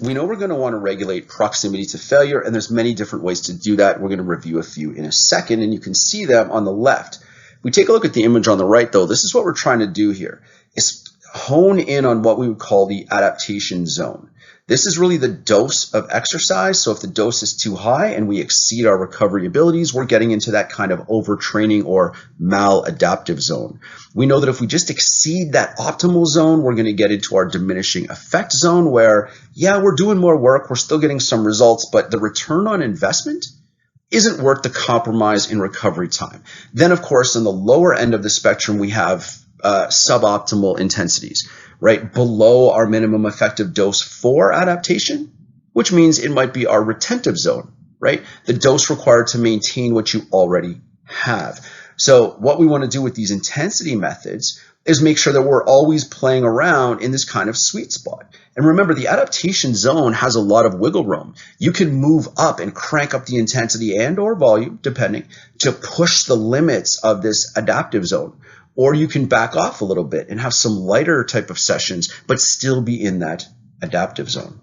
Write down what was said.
we know we're going to want to regulate proximity to failure, and there's many different ways to do that. We're going to review a few in a second, and you can see them on the left. If we take a look at the image on the right, though, this is what we're trying to do here, is hone in on what we would call the adaptation zone. This is really the dose of exercise. So if the dose is too high and we exceed our recovery abilities, we're getting into that kind of overtraining or maladaptive zone. We know that if we just exceed that optimal zone, we're going to get into our diminishing effect zone where, yeah, we're doing more work, we're still getting some results, but the return on investment isn't worth the compromise in recovery time. Then, of course, on the lower end of the spectrum, we have suboptimal intensities, right? Below our minimum effective dose for adaptation, which means it might be our retentive zone, right? The dose required to maintain what you already have. So what we want to do with these intensity methods is make sure that we're always playing around in this kind of sweet spot. And remember, the adaptation zone has a lot of wiggle room. You can move up and crank up the intensity and or volume, depending, to push the limits of this adaptive zone. Or you can back off a little bit and have some lighter type of sessions, but still be in that adaptive zone.